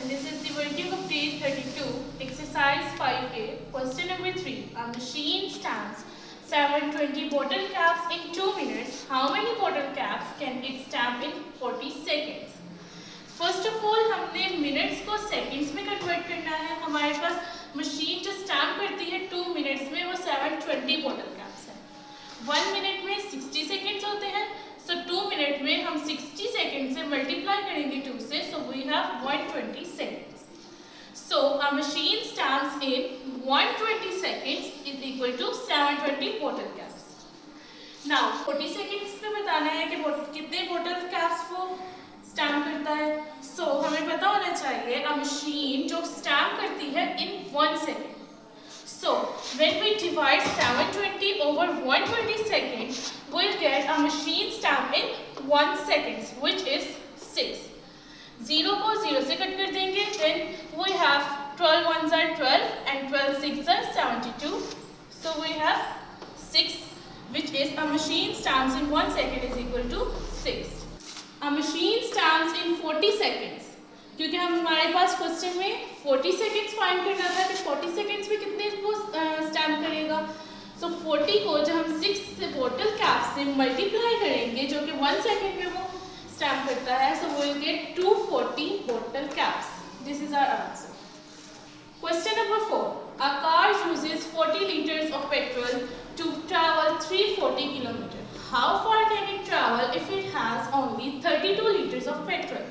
and this is the working of day 32, exercise 5A, question number 3. A machine stamps 720 bottle caps in 2 minutes. How many bottle caps can it stamp in 40 seconds? First of all हमने minutes को seconds में convert करना है. हमारे पास machine जो stamp करती है 2 minutes में वो 720 बॉटल कैप्स है. 1 मिनट में 60 सेकंड्स होते हैं. सो 2 मिनट में हम 60 सेकंड से मल्टीप्लाई करेंगे 2 से. So we have 120 seconds. So a machine stamps in 120 seconds is equal to 720 bottle caps. Now 40 seconds में बताना है कि कितने बॉटल कैप्स वो स्टैम्प करता है. सो हमें पता होना चाहिए अ मशीन जो स्टैम्प करती है in 1 second. So when we divide 720 over 120 seconds, we'll get a machine stamp in 1 second, which is 6. 0 को 0 से कट कर देंगे. Then we have 12 ones are 12 and 12 6 are 72. So we have 6, which is a machine stamps in 1 second is equal to 6. A machine stamps in 40 seconds. क्योंकि हमारे पास question में 40 seconds find करना था, तो 40 सेकेंड्स में कितने वो स्टैम्प करेगा. सो 40 को जब हम 6 से बॉटल कैप से मल्टीप्लाई करेंगे, जो कि 1 सेकेंड में वो स्टैम्प करता है, so we will get 240 bottle caps. This is our answer. Question number 4. A car uses 40 liters of petrol to travel 340 kilometers. How far can it travel if it has only 32 liters of petrol?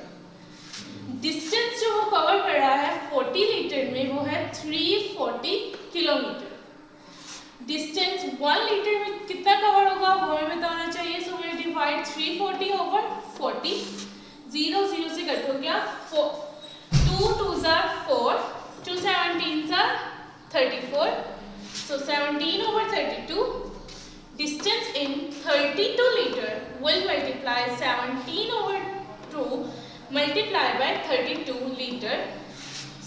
Distance जो वो cover कर रहा है 40 litre में वो है 340 kilometre. Distance 1 litre में कितना कवर होगा वो हमें बताना चाहिए. So we divide 340 over 40. 0 0 से कट हो गया. 2 2s are 4, 2 17s are 34. So 17 over 32. Distance in 32 liter will multiply 17 over 2 multiply by 32 liter.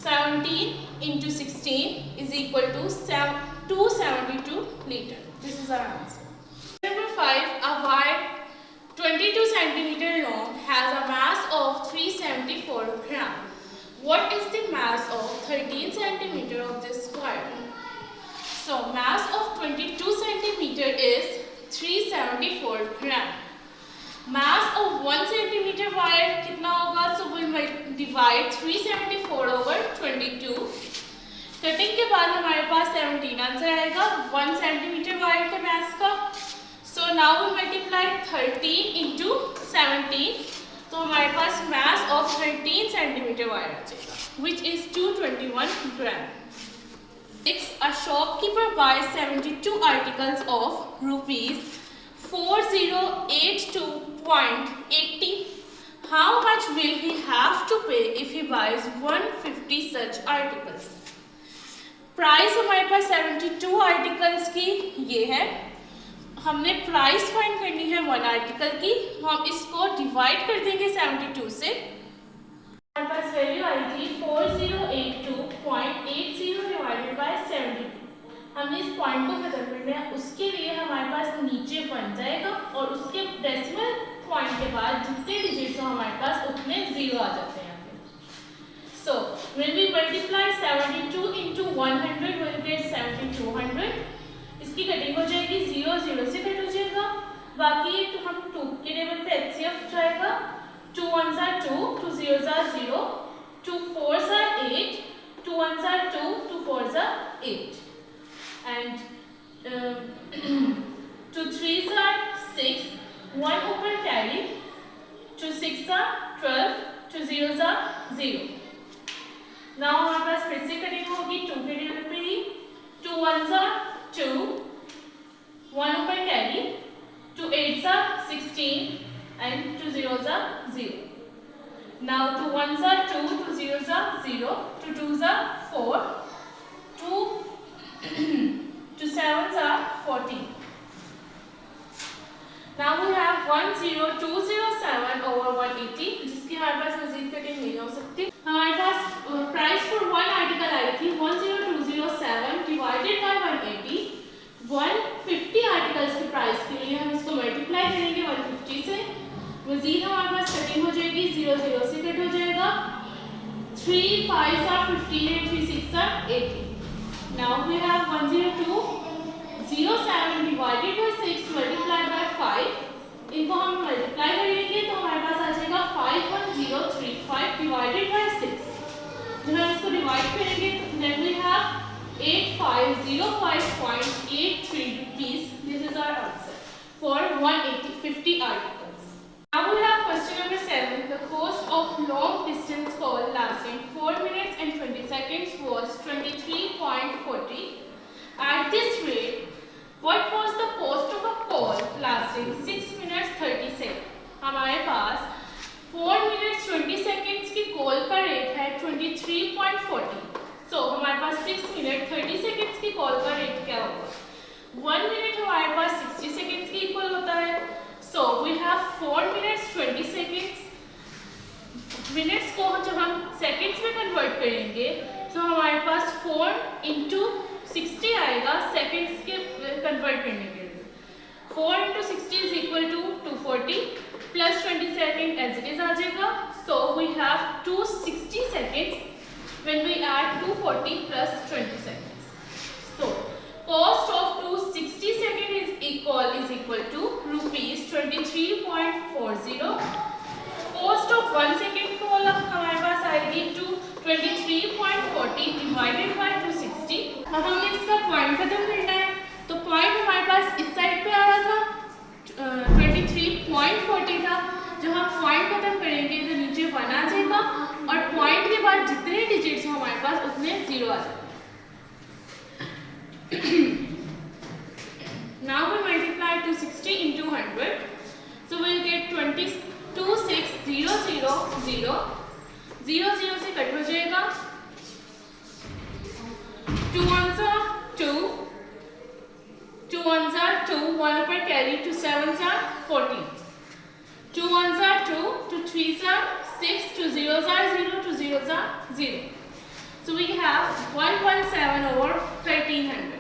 17 into 16 is equal to 272 liter. This is our answer. Number 5. A wire 22 centimeter long has a mass of 374 gram. What is the mass of 13 centimeter of this wire? So mass of 22 centimeter is 374 gram. Mass of 1 centimeter wire कितना होगा. So we'll divide 374 over 22. Cutting के बाद हमारे पास 17 answer आएगा 1 centimeter wire का मास का. So now we multiply 13 into 17. तो हमारे पास mass of 13 centimeter वायर आ जाएगा, which is 221 gram. Next, a shopkeeper buys 72 articles of rupees 4082.80. How much will he have to pay if he buys 150 such articles? Price हमारे पास 72 articles की ये है. हमने price find करनी है 1 आर्टिकल की. हम इसको डिवाइड कर देंगे 72 से. हमारे पास वैल्यू आएगी 4082.80 डिवाइडेड बाय 72. हमने इस पॉइंट को खत्म करना है. उसके लिए हमारे पास नीचे 1 जाएगा और उसके डेसिमल पॉइंट के बाद जितने डिजिट्स हो हमारे पास उतने 0 आ जाते हैं यहाँ पे. So when we multiply 72 into 100 will get 7200. इसकी कटिंग हो जाएगी. 0 0 से कट हो जाएगा. बाकी ये तो हम 2 के टेबल पे HCF जाएगा. 2 1s are 2, 2 0s are 0, 2 4s are 8, 2 1s are 2, 2 4s are 8, and 2 3s are 6, 1 ऊपर carry, 2 6s are 12, 2 0s are 0. Now हमारे पास फिर से कटिंग होगी 2 के टेबल पे ही. 2 1s are 2, 1 ऊपर carry, 2 8s are 16. And 2 zeros are 0. Now 2 1s are 2, 2 zeros are 0, 2 2s are 4, 2 7s are 14. Now we have 10207 over 180, जिसकी हमारे पास मजीद कटिंग नहीं हो सकती. हमारे पास प्राइस फॉर 1 आर्टिकल आई थी 10207 डिवाइडेड बाय 180. 150 आर्टिकल्स के प्राइस के लिए हम इसको मल्टीप्लाई करेंगे 150 से. मजीद हमारे पास कटिंग हो जाएगी. 0 0 से कट हो जाएगा. 3 5s are 15 and 3 6 are 18. Now we have 102 07 divided by 6 multiplied by 5. इनको हम मल्टीप्लाई करेंगे तो हमारे पास आ जाएगा 51035 divided by 6. जब हम इसको डिवाइड करेंगे तो then we have 8505.83 rupees. This is our answer for 150 articles. Now we have question number 7. The cost of long distance call lasting 4 minutes and 20 seconds was 23.40. At this rate, what was the cost of a call lasting 6 minutes 30 seconds? हमारे पास 4 minutes 20 seconds की call का rate है 23.40. So हमारे पास 6 minutes 30 seconds की call का rate क्या होगा? 1 minute हमारे पास 60 seconds की इक्वल होता है. So we have 4 minutes 20 seconds. Minutes को जब हम सेकंड्स में कन्वर्ट करेंगे तो हमारे पास 4 into 60 आएगा सेकंड्स के कन्वर्ट करने के लिए. 4 into 60 is equal to 240 plus 20 seconds as it is आ जाएगा. So we have 260 seconds when we add 240 plus 20 seconds. So cost of 260 seconds is equal to rupees 23.40. Cost of 1 second call हमारे पास आएगी to 23.40 divided by 260. अब हमें इसका point खत्म करना है तो पॉइंट हमारे पास इस साइड पे आ रहा था 23.40 था. जो हम पॉइंट खत्म करेंगे तो नीचे 1 आ जाएगा और पॉइंट के बाद जितने डिजिट्स हो हमारे पास उतने 0 आ जाएगा. Now we multiply 260 into 100. So we'll get 26000. 0 से कट हो जाएगा. 2 ones are 2. 2 ones are 2. 1 ऊपर carry. 2 sevens are 14. 2 ones are 2. 2 threes are 6. 2 zeros are 0. 2 zeros are 0. So we have 117 over 1300.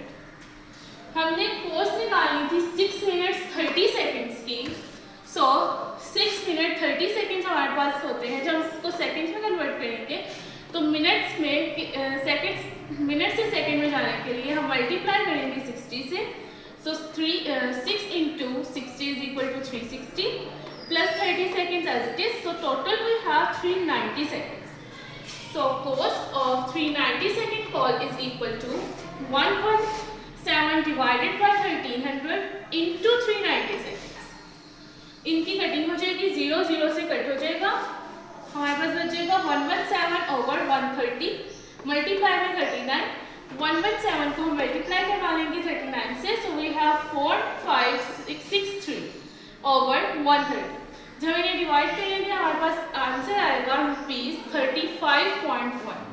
हमने कोस्ट निकालनी थी 6 minutes 30 seconds की. So 6 minutes 30 seconds हमारे पास होते हैं. जब इसको सेकंड्स में कन्वर्ट करेंगे तो मिनट्स में सेकंड्स मिनट से सेकंड में जाने के लिए हम मल्टीप्लाई करेंगे 60 से. So 6 into 60 is equal to 360 plus 30 seconds as it is. So total we have 390 seconds. So cost of 390 second call is equal to 117 divided by 1300 into 390 seconds. इनकी cutting हो जाएगी 0 0 से कट हो जाएगा. हमारे पास बचेगा 117 over 130 मल्टीप्लाई बाय 39. 117 को हम मल्टीप्लाई करवा लेंगे 39 से. So we have 45663 over 130. जब इन्हें डिवाइड करेंगे हमारे पास आंसर आएगा rupees 35.1.